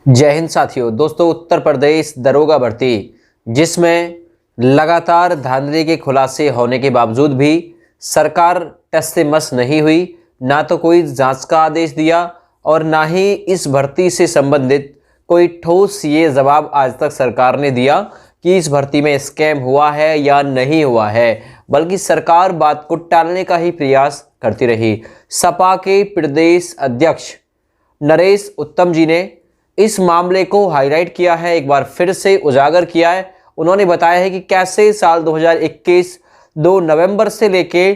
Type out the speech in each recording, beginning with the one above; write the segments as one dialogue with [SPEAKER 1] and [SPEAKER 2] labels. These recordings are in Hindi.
[SPEAKER 1] जय हिंद साथियों। दोस्तों, उत्तर प्रदेश दरोगा भर्ती जिसमें लगातार धांधली के खुलासे होने के बावजूद भी सरकार टस से मस नहीं हुई, ना तो कोई जांच का आदेश दिया और ना ही इस भर्ती से संबंधित कोई ठोस ये जवाब आज तक सरकार ने दिया कि इस भर्ती में स्कैम हुआ है या नहीं हुआ है, बल्कि सरकार बात को टालने का ही प्रयास करती रही। सपा के प्रदेश अध्यक्ष नरेश उत्तम जी ने इस मामले को हाईलाइट किया है, एक बार फिर से उजागर किया है। उन्होंने बताया है कि कैसे साल 2021 2 नवंबर से लेके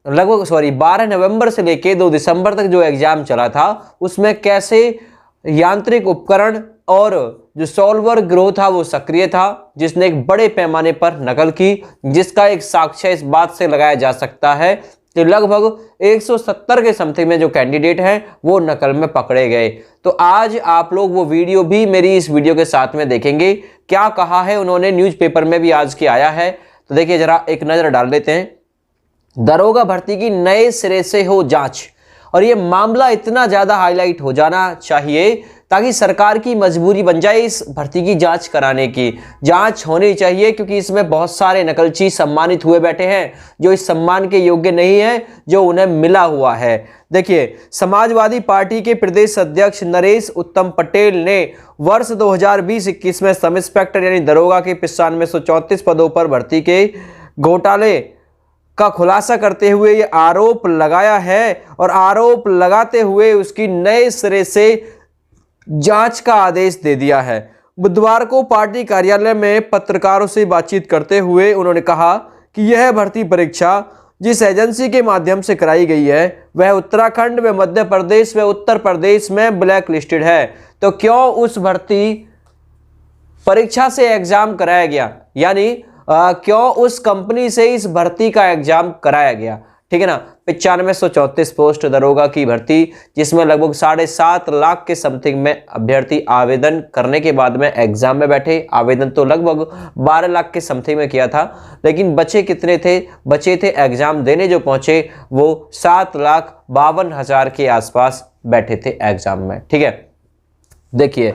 [SPEAKER 1] लगभग 12 नवंबर से लेके 2 दिसंबर तक जो एग्जाम चला था उसमें कैसे यांत्रिक उपकरण और जो सॉल्वर गिरोह था वो सक्रिय था, जिसने एक बड़े पैमाने पर नकल की, जिसका एक साक्ष्य इस बात से लगाया जा सकता है कि लगभग 170 के समथिंग में जो कैंडिडेट हैं वो नकल में पकड़े गए। तो आज आप लोग वो वीडियो भी मेरी इस वीडियो के साथ में देखेंगे। क्या कहा है उन्होंने, न्यूज़पेपर में भी आज की आया है, तो देखिए जरा एक नजर डाल लेते हैं। दरोगा भर्ती की नए सिरे से हो जांच, और ये मामला इतना ज्यादा हाईलाइट हो जाना चाहिए ताकि सरकार की मजबूरी बन जाए इस भर्ती की जांच कराने की। जांच होनी चाहिए क्योंकि इसमें बहुत सारे नकलची सम्मानित हुए बैठे हैं जो इस सम्मान के योग्य नहीं है जो उन्हें मिला हुआ है। देखिए, समाजवादी पार्टी के प्रदेश अध्यक्ष नरेश उत्तम पटेल ने वर्ष 2020-21 में सब इंस्पेक्टर यानी दरोगा के 9534 पदों पर भर्ती के घोटाले का खुलासा करते हुए ये आरोप लगाया है और आरोप लगाते हुए उसकी नए सिरे से जांच का आदेश दे दिया है। बुधवार को पार्टी कार्यालय में पत्रकारों से बातचीत करते हुए उन्होंने कहा कि यह भर्ती परीक्षा जिस एजेंसी के माध्यम से कराई गई है वह उत्तराखंड व मध्य प्रदेश व उत्तर प्रदेश में ब्लैक लिस्टेड है। तो क्यों उस भर्ती परीक्षा से एग्जाम कराया गया, यानी क्यों उस कंपनी से इस भर्ती का एग्जाम कराया गया, ठीक है ना। 9534 पोस्ट दरोगा की भर्ती जिसमें लगभग 7.5 लाख के समथिंग में अभ्यर्थी आवेदन करने के बाद में एग्जाम में बैठे। आवेदन तो लगभग 12 लाख के समथिंग में किया था, लेकिन बचे कितने थे, बचे थे एग्जाम देने जो पहुंचे वो 7,52,000 के आसपास बैठे थे एग्जाम में, ठीक है। देखिए,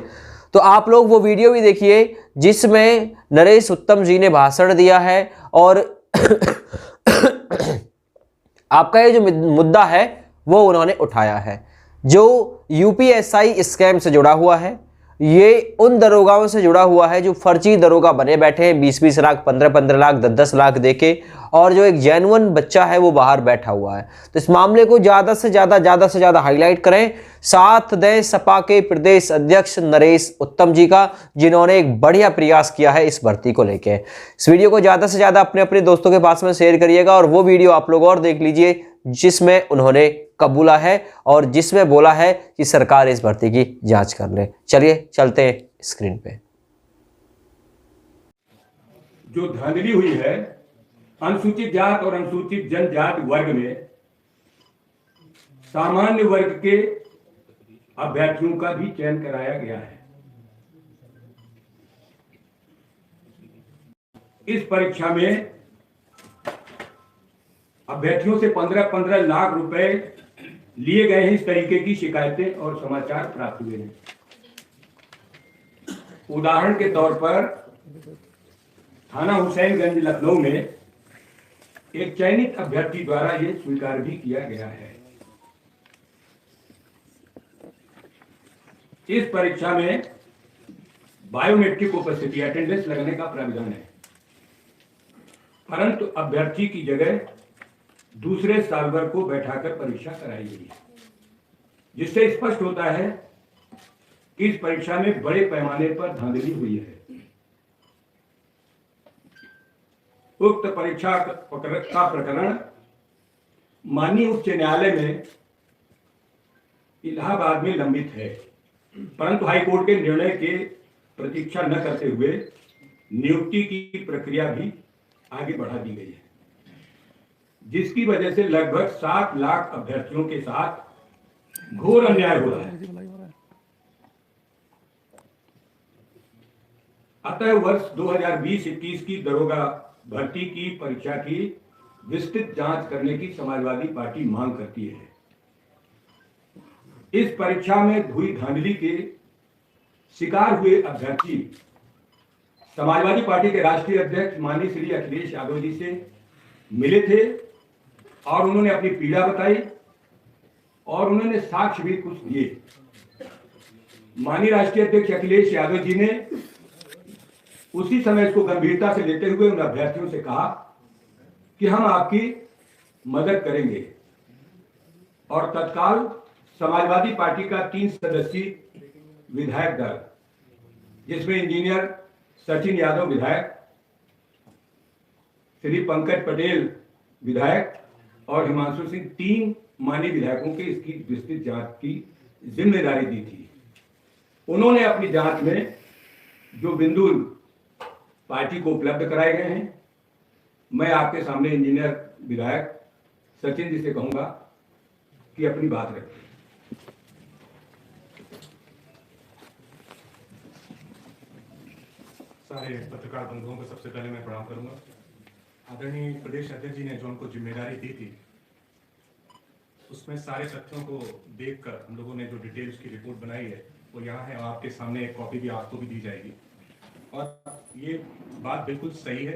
[SPEAKER 1] तो आप लोग वो वीडियो भी देखिए जिसमें नरेश उत्तम जी ने भाषण दिया है और आपका ये जो मुद्दा है वो उन्होंने उठाया है जो यूपीएसआई स्कैम से जुड़ा हुआ है। ये उन दरोगाओं से जुड़ा हुआ है जो फर्जी दरोगा बने बैठे हैं 20-20 लाख, 15-15 लाख, 10-10 लाख देके, और जो एक जेन्युइन बच्चा है वो बाहर बैठा हुआ है। तो इस मामले को ज्यादा से ज्यादा हाईलाइट करें, साथ दें सपा के प्रदेश अध्यक्ष नरेश उत्तम जी का, जिन्होंने एक बढ़िया प्रयास किया है इस भर्ती को लेके। इस वीडियो को ज्यादा से ज्यादा अपने दोस्तों के पास में शेयर करिएगा और वो वीडियो आप लोग और देख लीजिए जिसमें उन्होंने कबूला है और जिसमें बोला है कि सरकार इस भर्ती की जांच कर ले। चलिए चलते हैं स्क्रीन पे।
[SPEAKER 2] जो धांधली हुई है अनुसूचित जात और अनुसूचित जनजाति वर्ग में सामान्य वर्ग के अभ्यर्थियों का भी चयन कराया गया है। इस परीक्षा में अभ्यर्थियों से 15-15 लाख रुपए लिए गए हैं, इस तरीके की शिकायतें और समाचार प्राप्त हुए हैं। उदाहरण के तौर पर थाना हुसैनगंज लखनऊ में एक चयनित अभ्यर्थी द्वारा यह स्वीकार भी किया गया है। इस परीक्षा में बायोमेट्रिक उपस्थिति अटेंडेंस लगने का प्रावधान है, परंतु अभ्यर्थी की जगह दूसरे सॉल्वर को बैठाकर परीक्षा कराई गई है, जिससे स्पष्ट होता है कि इस परीक्षा में बड़े पैमाने पर धांधली हुई है। उक्त परीक्षा का प्रकरण माननीय उच्च न्यायालय में इलाहाबाद में लंबित है, परंतु हाईकोर्ट के निर्णय के प्रतीक्षा न करते हुए नियुक्ति की प्रक्रिया भी आगे बढ़ा दी गई है, जिसकी वजह से लगभग 7 लाख अभ्यर्थियों के साथ घोर अन्याय हो रहा है। अतः वर्ष 2020-21 की दरोगा भर्ती की परीक्षा की विस्तृत जांच करने की समाजवादी पार्टी मांग करती है। इस परीक्षा में हुई धांधली के शिकार हुए अभ्यर्थी समाजवादी पार्टी के राष्ट्रीय अध्यक्ष माननीय श्री अखिलेश यादव जी से मिले थे और उन्होंने अपनी पीड़ा बताई और उन्होंने साक्ष्य भी कुछ दिए। माननीय राष्ट्रीय अध्यक्ष अखिलेश यादव जी ने उसी समय इसको गंभीरता से लेते हुए उन अभ्यर्थियों से कहा कि हम आपकी मदद करेंगे और तत्काल समाजवादी पार्टी का 3 सदस्यीय विधायक दल, जिसमें इंजीनियर सचिन यादव विधायक, श्री पंकज पटेल विधायक और हिमांशु सिंह, 3 माननीय विधायकों के इसकी विस्तृत जांच की जिम्मेदारी दी थी। उन्होंने अपनी जांच में जो बिंदु पार्टी को उपलब्ध कराए गए हैं, मैं आपके सामने इंजीनियर विधायक सचिन जी से कहूंगा कि अपनी बात रखें।
[SPEAKER 3] सारे पत्रकार बंधुओं को सबसे पहले मैं प्रणाम करूंगा। आदरणीय प्रदेश अध्यक्ष जी ने जो उनको जिम्मेदारी दी थी, उसमें सारे तथ्यों को देखकर हम लोगों ने जो डिटेल्स की रिपोर्ट बनाई है वो यहाँ है, आपके सामने एक कॉपी भी आपको भी दी जाएगी। और ये बात बिल्कुल सही है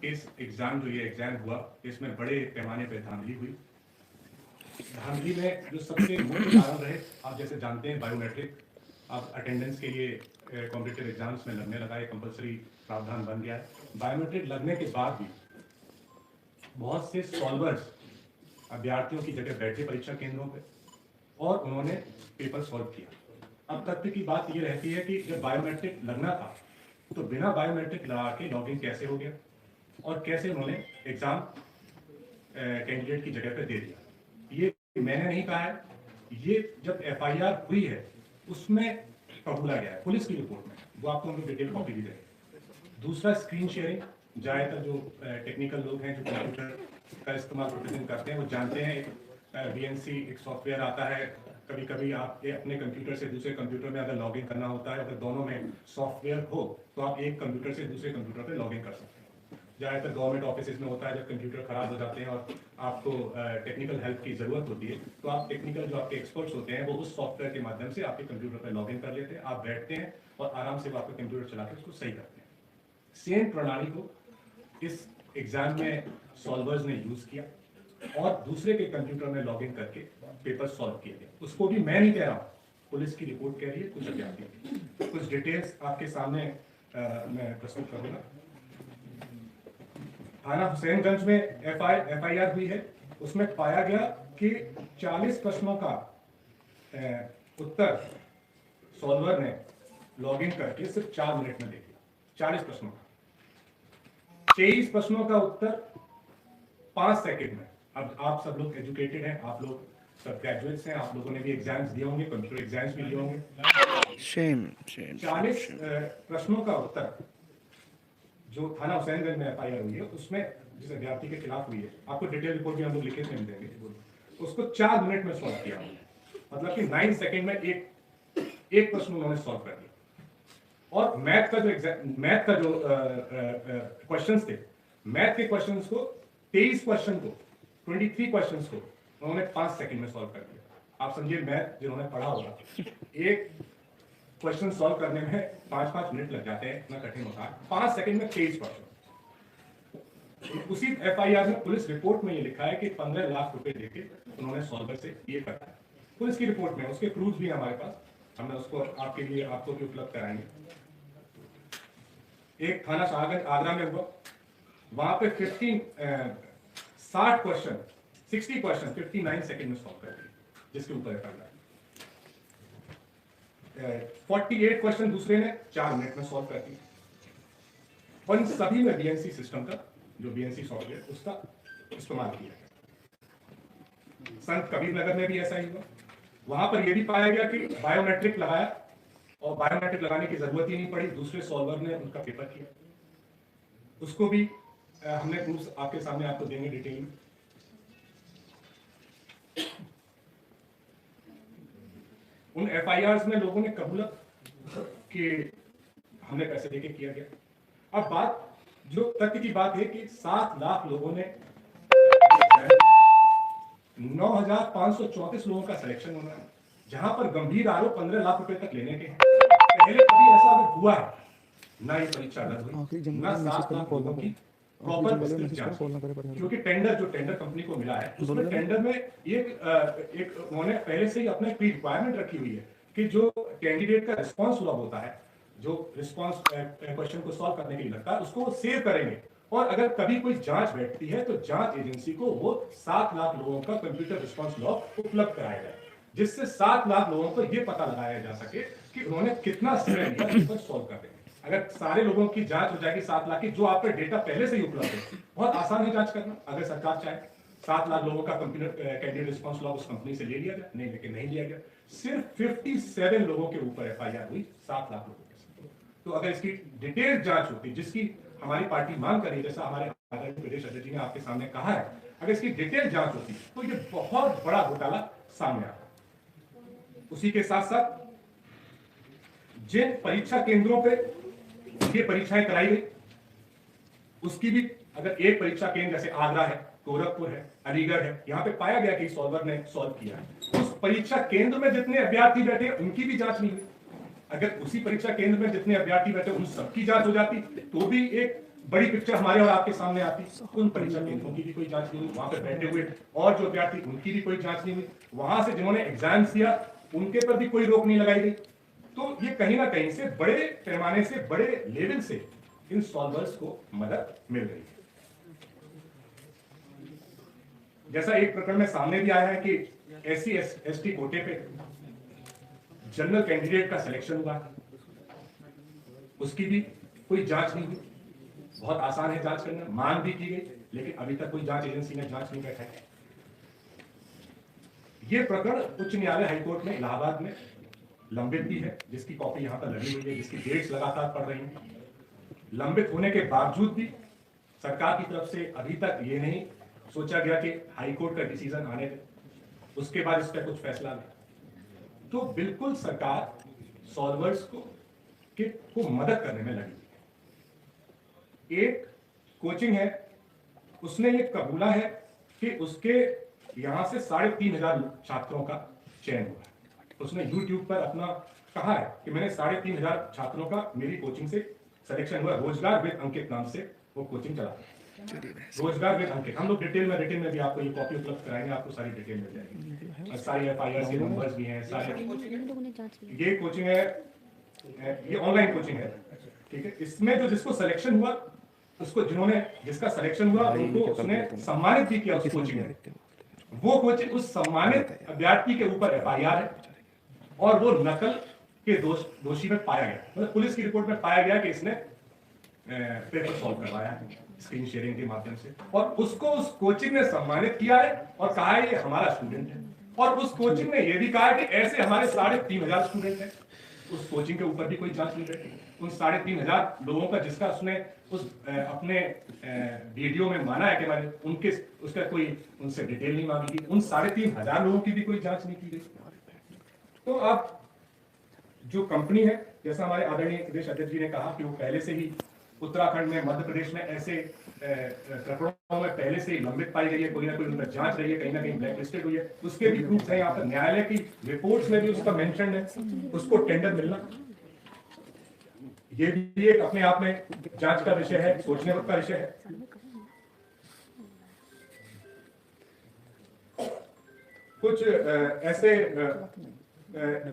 [SPEAKER 3] कि इस एग्जाम जो ये एग्जाम हुआ, इसमें बड़े पैमाने पर धांधली हुई। धांधली में जो सबसे मुख्य कारण रहे, आप जैसे जानते हैं, बायोमेट्रिक। अब अटेंडेंस के लिए कॉम्पिटिटिव एग्जाम्स में लगने लगा, ये कंपलसरी प्रावधान बन गया है। बायोमेट्रिक लगने के बाद भी बहुत से सॉल्वर्स अभ्यर्थियों की जगह बैठे परीक्षा केंद्रों पे और उन्होंने पेपर सॉल्व किया। अब तथ्य की बात ये रहती है कि जब बायोमेट्रिक लगना था तो बिना बायोमेट्रिक लगा के लॉगिन कैसे हो गया और कैसे उन्होंने एग्जाम कैंडिडेट की जगह पे दे दिया। ये मैंने नहीं कहा है, ये जब FIR हुई है उसमें कबूला गया है पुलिस की रिपोर्ट में, वो आपको उनकी डिटेल कॉपी दी जाएगी। दूसरा, स्क्रीन शेयरिंग। ज़्यादातर जो टेक्निकल लोग हैं जो कंप्यूटर का इस्तेमाल प्रतिदिन करते हैं वो जानते हैं, एक BNC एक सॉफ्टवेयर आता है। कभी कभी आप अपने कंप्यूटर से दूसरे कंप्यूटर में अगर लॉगिन करना होता है, अगर दोनों में सॉफ्टवेयर हो तो आप एक कंप्यूटर से दूसरे कंप्यूटर पे लॉगिन कर सकते हैं। ज़्यादातर गवर्नमेंट ऑफिस में होता है, जब कंप्यूटर खराब हो जाते हैं और आपको टेक्निकल हेल्प की ज़रूरत होती है तो आप टेक्निकल जो आपके एक्सपर्ट्स होते हैं वो उस सॉफ्टवेयर के माध्यम से आपके कंप्यूटर पर लॉगिन कर लेते हैं। आप बैठते हैं और आराम से आपका कंप्यूटर चला के उसको सही करते हैं। सेम प्रणाली को इस एग्जाम में सॉल्वर्स ने यूज़ किया और दूसरे के कंप्यूटर में लॉगिन करके पेपर सॉल्व किया गया। उसको भी मैं नहीं कह रहा हूँ, पुलिस की रिपोर्ट कह रही है, कुछ अभ्यर्थी। कुछ डिटेल्स आपके सामने मैं प्रस्तुत करूँगा। थाना हुसैनगंज में FIR हुई है, उसमें पाया गया कि 40 प्रश्नों का उत्तर सॉल्वर ने लॉगिन करके सिर्फ 4 मिनट में दे दिया। 40 प्रश्नों का 23 प्रश्नों का उत्तर 5 सेकंड में। अब आप सब लोग एजुकेटेड हैं, आप लोग सब ग्रेजुएट्स हैं, आप लोगों ने भी एग्जाम्स दिए होंगे, कंप्यूटर एग्जाम्स भी दिए होंगे। 40 प्रश्नों का उत्तर जो थाना हुसैनगंज में FIR हुई है उसमें जिस अभ्यर्थी के खिलाफ हुई है, आपको डिटेल रिपोर्ट भी हम लोग लिखे में देंगे, उसको 4 मिनट में सॉल्व किया, मतलब कि 9 सेकंड में एक प्रश्न उन्होंने सॉल्व कर दिया। और मैथ का जो क्वेश्चंस थे, मैथ के क्वेश्चंस को 23 क्वेश्चंस को उन्होंने 5 सेकंड में सॉल्व कर दिया। आप समझिए, मैथ जिन्होंने पढ़ा होगा, एक क्वेश्चन सॉल्व करने में 5-5 मिनट लग जाते हैं, इतना कठिन होता है। 5 सेकंड में 23 क्वेश्चन। उसी FIR में पुलिस रिपोर्ट में ये लिखा है कि 15 लाख रुपए देके उन्होंने सॉल्वर से ये करता है। पुलिस की रिपोर्ट में उसके प्रूफ भी हमारे पास, हमने उसको आपके लिए आपको भी उपलब्ध कराएंगे। एक थाना शाहगंज आगरा में हुआ, वहां पे 60 क्वेश्चन 59 सेकंड में सॉल्व कर दिए, जिसके ऊपर FIR। 48 क्वेश्चन दूसरे ने 4 मिनट में सॉल्व कर दिए। और इन सभी में BNC सिस्टम का, जो BNC सॉफ्टवेयर, उसका इस्तेमाल किया गया। संत कबीर नगर में भी ऐसा ही हुआ, वहां पर यह भी पाया गया कि बायोमेट्रिक लगाया और बायोमेट्रिक लगाने की जरूरत ही नहीं पड़ी, दूसरे सॉल्वर ने उनका पेपर किया। उसको भी हमने प्रूफ आपके सामने आपको देंगे डिटेल में। उन FIRs में लोगों ने कबूला कि हमने पैसे देके किया गया। अब बात, जो तथ्य की बात है कि 7 लाख लोगों ने 9,534 लोगों का सिलेक्शन होना है, जहां पर गंभीर आरोप 15 लाख रुपए तक लेने के हैं। पहले कभी ऐसा अगर हुआ है, ना ये परीक्षा रद्द हुई, ना 7 लाख लोगों की प्रॉपर विस्तृत जांच, क्योंकि जो टेंडर कंपनी को मिला है उसमें टेंडर में एक उन्होंने पहले से ही अपने प्री रिक्वायरमेंट रखी हुई है कि जो कैंडिडेट का रिस्पांस हुआ होता है, जो रिस्पांस क्वेश्चन को सॉल्व करने के लिए लगता है, उसको वो सेव करेंगे, और अगर कभी कोई जांच बैठती है तो जांच एजेंसी को वो 7 लाख लोगों का कंप्यूटर रिस्पांस लॉग उपलब्ध कराया जाए, जिससे 7 लाख लोगों को यह पता लगाया जा सके कि उन्होंने कितना समय लिया पेपर सॉल्व करने में। अगर सारे लोगों की जांच हो जाएगी 7 लाख की, जो आपका डेटा पहले से ही उपलब्ध है, बहुत आसान है जांच करना। अगर सरकार चाहे 7 लाख लोगों का कंप्यूटर कैंडिडेट रिस्पांस लॉग उस कंपनी से ले लिया जाए, नहीं लेकिन नहीं लिया गया, सिर्फ 57 लोगों के ऊपर एफआईआर हुई 7 लाख लोगों के। तो अगर इसकी डिटेल जांच होती, जिसकी हमारी पार्टी मांग कर रही है, जैसा हमारे आदरणीय प्रदेश अध्यक्ष जी ने आपके सामने कहा है, अगर इसकी डिटेल जांच होती तो ये बहुत बड़ा घोटाला सामने आता। उसी के साथ साथ जिन परीक्षा केंद्रों पे ये परीक्षाएं कराई गई, उसकी भी अगर एक परीक्षा केंद्र जैसे आगरा है, गोरखपुर है, अलीगढ़ है, यहाँ पे पाया गया कि सॉल्वर ने सॉल्व किया है, उस परीक्षा केंद्र में जितने अभ्यर्थी बैठे उनकी भी जांच नहीं हुई। अगर उसी परीक्षा केंद्र में जितने अभ्यर्थी बैठे उन सबकी जांच हो जाती तो भी एक बड़ी पिक्चर हमारे और आपके सामने आती। उन परीक्षा केंद्रों की भी कोई जांच नहीं हुई, वहां पे बैठे हुए और जो अभ्यर्थी उनकी भी कोई जांच नहीं हुई, वहां से जिन्होंने एग्जाम दिया उनके पर भी कोई रोक नहीं लगाई गई। तो ये कहीं ना कहीं से बड़े पैमाने से, बड़े लेवल से इन सॉल्वर्स को मदद मिल रही है। जैसा एक प्रकरण में सामने भी आया है कि SC ST कोटे पे जनरल कैंडिडेट का सिलेक्शन हुआ, उसकी भी कोई जांच नहीं हुई। बहुत आसान है जांच करना, मांग भी की गई, लेकिन अभी तक कोई जांच एजेंसी ने जांच नहीं बैठाई। ये प्रकरण उच्च न्यायालय हाईकोर्ट में इलाहाबाद में लंबित भी है, जिसकी कॉपी यहां पर लगी हुई है, जिसकी डेट्स लगातार पड़ रही हैं। लंबित होने के बावजूद भी सरकार की तरफ से अभी तक ये नहीं सोचा गया कि हाईकोर्ट का डिसीजन आने दे, उसके बाद इस पर कुछ फैसला ले। तो बिल्कुल सरकार सॉल्वर्स को मदद करने में लगी। एक कोचिंग है, उसने ये कबूला है कि उसके यहां से 3,500 छात्रों का चयन हुआ है। उसने YouTube पर अपना कहा है कि मैंने 3,500 छात्रों का मेरी कोचिंग से सिलेक्शन हुआ। रोजगार विद अंकित नाम से वो कोचिंग चला, रोजगार विद अंकित। हम लोग डिटेल में भी आपको ये कॉपी उपलब्ध कराएंगे, आपको सारी डिटेल मिल जाएगी और सारी FIR के नंबर्स भी हैं सारे। ये कोचिंग है, ये ऑनलाइन कोचिंग है, ठीक है। इसमें जो जिसको सिलेक्शन हुआ, उसको जिसका सिलेक्शन हुआ उनको उसने सम्मानित भी किया उस कोचिंग में। वो कोचिंग उस सम्मानित अभ्यर्थी के ऊपर FIR है और वो नकल के दोषी में पाया गया। मतलब पुलिस की रिपोर्ट में पाया गया कि इसने पेपर सॉल्व करवाया है स्क्रीन शेयरिंग के माध्यम से, और उसको उस कोचिंग ने सम्मानित किया है और कहा है ये हमारा स्टूडेंट है। और उस कोचिंग ने यह भी कहा है कि ऐसे हमारे 3,500 स्टूडेंट हैं। उस कोचिंग के ऊपर भी कोई जांच नहीं बैठी। उन 3,500 लोगों का जिसका उसने उस अपने वीडियो में माना है कि मैंने उसका कोई उनसे डिटेल नहीं मांगी थी, उन 3,500 लोगों की भी कोई जांच नहीं की गई। तो अब जो कंपनी है, जैसा हमारे आदरणीय प्रदेश अध्यक्ष जी ने कहा कि वो पहले से ही उत्तराखंड में, मध्य प्रदेश में ऐसे प्रकरणों में पहले से ही लंबित पाई गई है, कोई ना कोई उनका जांच रही है, कहीं ना कहीं ब्लैक लिस्टेड हुई है। उसके भी प्रूफ है यहाँ पर, न्यायालय की रिपोर्ट्स में भी उसका मेंशन है। उसको टेंडर मिलना ये भी एक अपने आप में जांच का विषय है, सोचने का विषय है। कुछ ऐसे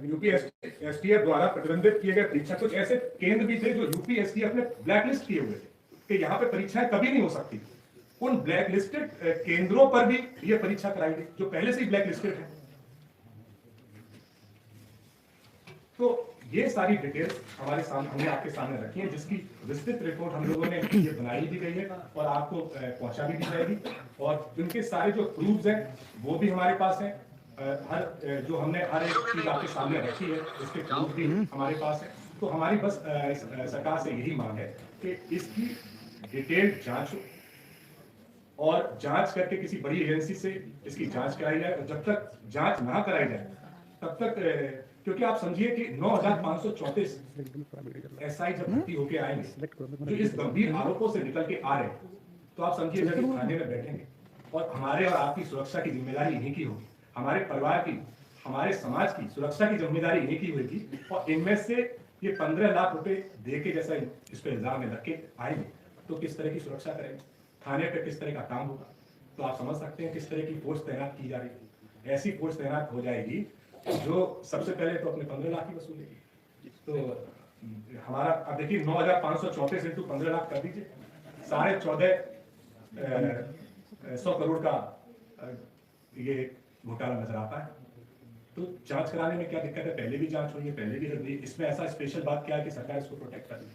[SPEAKER 3] UPSTF द्वारा प्रतिबंधित किए गए परीक्षा, कुछ ऐसे केंद्र भी थे जो UPSTF ने ब्लैकलिस्ट किए हुए थे कि यहाँ पे परीक्षाएं कभी नहीं हो सकती। उन ब्लैकलिस्टेड केंद्रों पर भी ये परीक्षा कराई गई जो पहले से ही ब्लैकलिस्टेड है। तो ये सारी डिटेल्स हमने आपके सामने रखी है, जिसकी विस्तृत रिपोर्ट हम लोगों ने ये बनाई भी गई है और आपको पहुंचा भी दी जाएगी। और इनके सारे जो प्रूफ्स हैं वो भी हमारे पास हैं। जो हमने हर एक चीज आपके सामने रखी है उसके प्रूफ भी हमारे पास है। तो हमारी बस सरकार से यही मांग है कि इसकी डिटेल्ड जांच हो और जांच करके किसी बड़ी एजेंसी से इसकी जांच कराई जाए। जब तक जांच ना कराई जाए तब तक, क्योंकि आप समझिए कि 9,534 SI जब भर्ती होके आएंगे जो इस गंभीर आरोपों से निकल के आ रहे हैं, तो आप समझिए जब थाने में बैठेंगे और हमारे और आपकी सुरक्षा की जिम्मेदारी इन्हीं की होगी, हमारे परिवार की, हमारे समाज की सुरक्षा की जिम्मेदारी इन्हीं की होगी। और इनमें से ये 15 लाख रुपए दे के जैसा इस पे इल्जाम में रख के आएंगे तो किस तरह की सुरक्षा करेंगे, थाने पे किस तरह का काम होगा, तो आप समझ सकते हैं किस तरह की फोर्स तैनात की जा रही है। ऐसी फोर्स तैनात हो जाएगी जो सबसे पहले तो अपने 15 लाख ही वसूलेगी। तो हमारा अब देखिए 9,534 इंटू 15 लाख कर दीजिए, 14,500 करोड़ का ये घोटाला नजर आता है। तो जांच कराने में क्या दिक्कत है, पहले भी जांच हुई है, पहले भी इसमें ऐसा स्पेशल बात क्या है कि सरकार इसको प्रोटेक्ट कर रही है।